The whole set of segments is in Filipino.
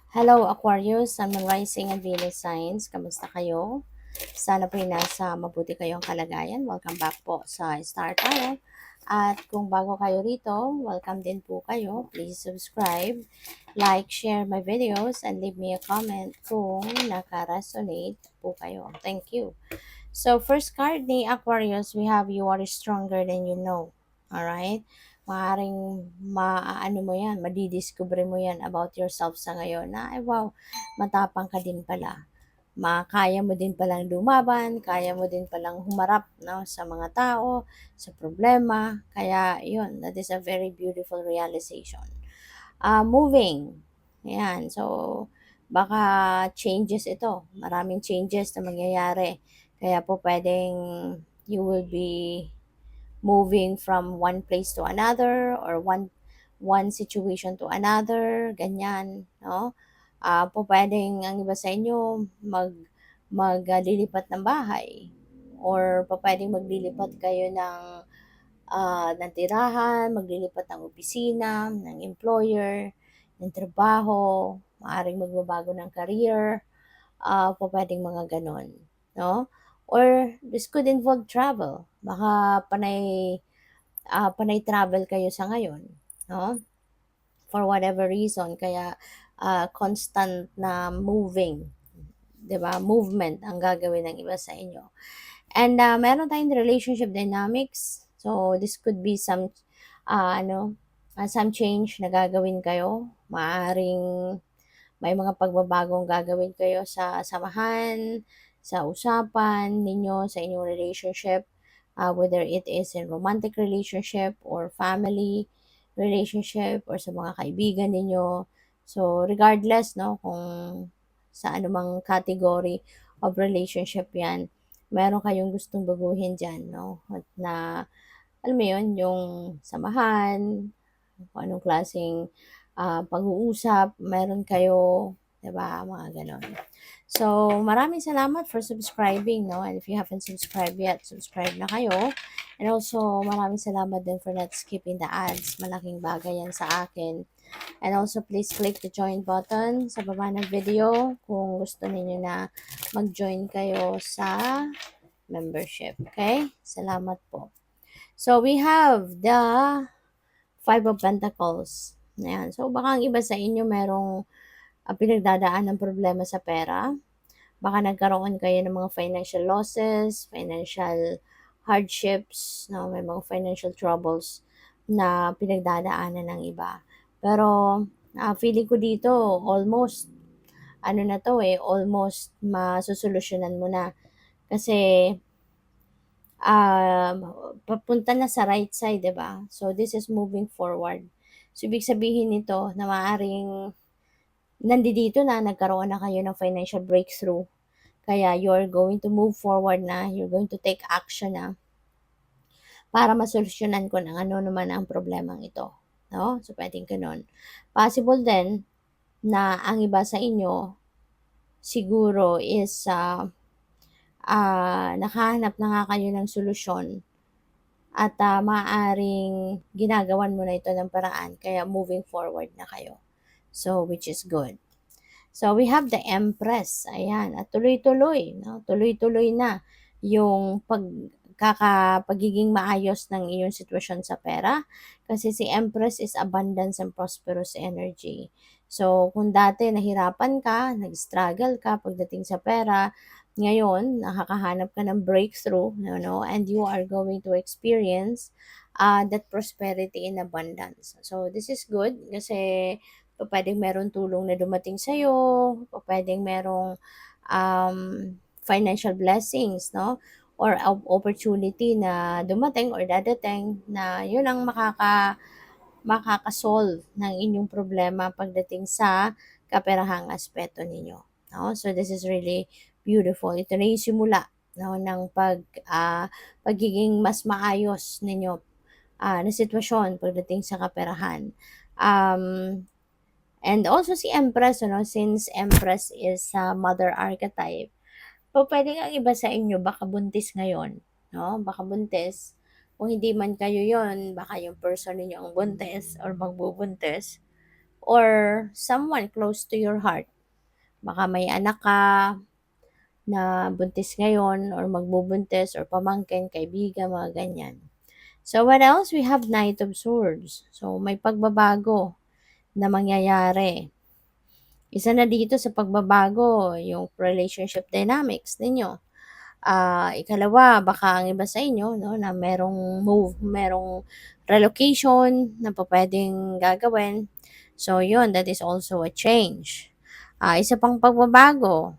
Hello Aquarius, Sun, Moon, Rising and Venus signs. Kamusta kayo? Sana po'y nasa mabuti kayong kalagayan. Welcome back po sa Star Tarot. At kung bago kayo rito, welcome din po kayo. Please subscribe, like, share my videos, and leave me a comment kung naka-resonate po kayo. Thank you. So, first card ni Aquarius, we have you are stronger than you know. Alright? Maaring maaano mo yan, madidiscover mo yan about yourself sa ngayon na, ay wow, matapang ka din pala. Kaya mo din palang lumaban, kaya mo din palang humarap no, sa mga tao, sa problema. Kaya yun, that is a very beautiful realization. Moving. Ayan, so baka changes ito. Maraming changes na mangyayari. Kaya po pwedeng you will be moving from one place to another or one situation to another, ganyan, no? Po pwedeng ang iba sa inyo maglilipat ng bahay or po pwedeng maglilipat kayo ng tirahan, maglilipat ng opisina, ng employer, ng trabaho, maaaring magbabago ng career, pupuwedeng mga gano'n, 'no? Or this could involve travel. Baka panay travel kayo sa ngayon, 'no? For whatever reason kaya, constant na moving, 'di ba, movement ang gagawin ng iba sa inyo. And, meron tayong relationship dynamics. So, this could be some change na gagawin kayo. Maaaring may mga pagbabagong gagawin kayo sa samahan, sa usapan ninyo, sa inyong relationship, whether it is in romantic relationship or family relationship or sa mga kaibigan ninyo. So, regardless, no, kung sa anumang category of relationship yan, meron kayong gustong baguhin dyan, no? At na, alam mo yun, yung samahan, kung anong klaseng pag-uusap, meron kayo, 'di ba, mga gano'n. So, maraming salamat for subscribing, no? And if you haven't subscribed yet, subscribe na kayo. And also, maraming salamat din for not skipping the ads. Malaking bagay yan sa akin. And also, please click the join button sa baba ng video kung gusto niyo na mag-join kayo sa membership. Okay? Salamat po. So, we have the Five of Pentacles. Ayan. So, baka ang iba sa inyo merong pinagdadaan ng problema sa pera. Baka nagkaroon kayo ng mga financial losses, financial hardships, no? May mga financial troubles na pinagdadaanan ng iba. Pero, feeling ko dito, almost, almost masusolusyonan mo na. Kasi, um, papunta na sa right side, 'di ba? So, this is moving forward. So, ibig sabihin nito na maaaring nandito na, nagkaroon na kayo ng financial breakthrough. Kaya you're going to move forward na, you're going to take action na para masolusyonan ko ng ano naman ang problemang ito. No? So, pwedeng ganun. Possible din na ang iba sa inyo siguro is nakahanap na nga kayo ng solusyon at maaaring ginagawan mo na ito ng paraan kaya moving forward na kayo. So, which is good. So, we have the Empress. Ayan, at tuloy-tuloy, no? Tuloy-tuloy na yung pagiging maayos ng iyong sitwasyon sa pera. Kasi si Empress is abundance and prosperous energy. So, kung dati nahirapan ka, nag-struggle ka pagdating sa pera, ngayon, nakakahanap ka ng breakthrough, no? And you are going to experience that prosperity in abundance. So, this is good kasi pupuwedeng merong tulong na dumating sa'yo, pupuwedeng merong, um, financial blessings 'no, or opportunity na dumating or dadating na yun ang makaka-solve ng inyong problema pagdating sa kaperahang aspeto ninyo, 'no. So, this is really beautiful. Ito na yung simula 'no ng pagiging mas maayos ninyo, na sitwasyon pagdating sa kaperahan. Um And also si Empress, ano, since Empress is a mother archetype, pupuwedeng ang iba sa inyo baka buntis ngayon, 'no, baka buntis. Kung hindi man kayo yon baka yung person ninyo ang buntis or magbubuntis. or someone close to your heart. Baka may anak ka na buntis ngayon or magbubuntis or pamangkin, kaibigan, mga ganyan. So, what else? We have Knight of Swords. So, may pagbabago na mangyayari. Isa na dito sa pagbabago, yung relationship dynamics ninyo. Ikalawa, baka ang iba sa inyo, no, na merong move, merong relocation na pwedeng gagawin. So, yun, that is also a change. Isa pang pagbabago,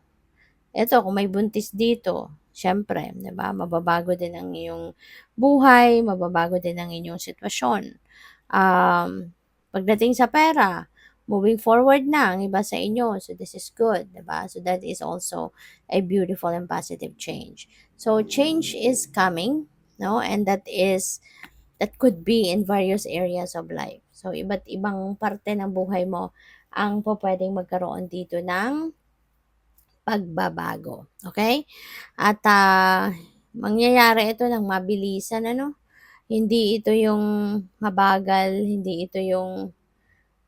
eto kung may buntis dito, siyempre, 'di ba, mababago din ang iyong buhay, mababago din ang inyong sitwasyon. Pagdating sa pera, moving forward na ang iba sa inyo, so this is good, 'di ba? So that is also a beautiful and positive change. So change is coming, no? And that could be in various areas of life. So iba't ibang parte ng buhay mo ang pupuwedeng magkaroon dito ng pagbabago, okay? At, mangyayari ito ng mabilisan ano, hindi ito yung mabagal, hindi ito yung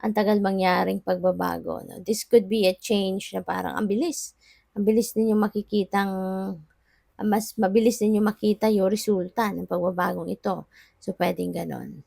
ang tagal mangyaring pagbabago 'no. This could be a change na parang ang bilis ninyong makikitang mas mabilis ninyong makita yung resulta ng pagbabagong ito. So, puwedeng gano'n.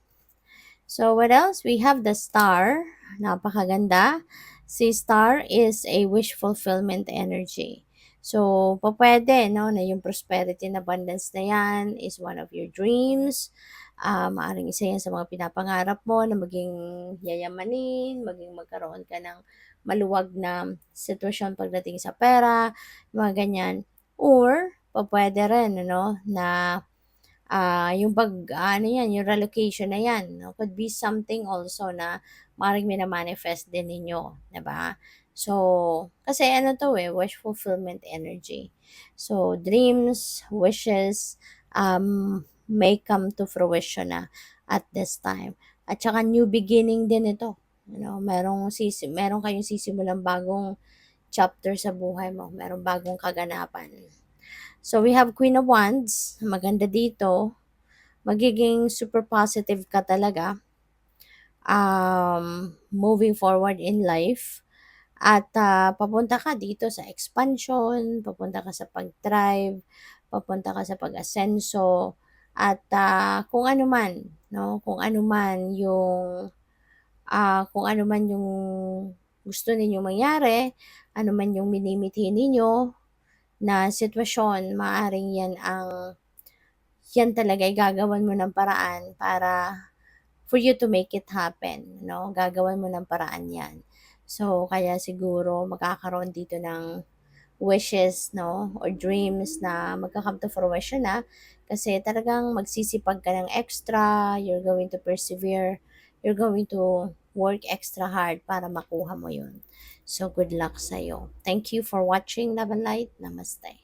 So, what else? We have the star. Napakaganda. Si star is a wish fulfillment energy. So, pwede, no, na yung prosperity and abundance na yan is one of your dreams. Maaring isa yan sa mga pinapangarap mo na maging yayamanin, maging magkaroon ka ng maluwag na sitwasyon pagdating sa pera, mga ganyan. Or, pwede rin, ano, na yung ano yan, yung relocation na yan, no? Could be something also na maaaring mina-manifest din ninyo, 'di ba? So, kasi ano 'to eh, wish fulfillment energy. So, dreams, wishes, may come to fruition na at this time. At saka new beginning din ito. You know, meron kayong sisimulang bagong chapter sa buhay mo, merong bagong kaganapan. So, we have Queen of Wands, maganda dito, magiging super positive ka talaga, moving forward in life. At papunta ka dito sa expansion, papunta ka sa pag-thrive, papunta ka sa pag-asenso, at kung ano man, no? Kung ano man yung gusto ninyong mangyari, ano man yung minimithi ninyo na sitwasyon, maaring yan talaga ay gagawan mo ng paraan para for you to make it happen, no? Gagawan mo ng paraan 'yan. So, kaya siguro magkakaroon dito ng wishes, no, or dreams na magka-come to fruition na kasi talagang magsisipag ka ng extra, you're going to persevere, you're going to work extra hard para makuha mo 'yun. So, good luck sa'yo. Thank you for watching Love and Light. Namaste.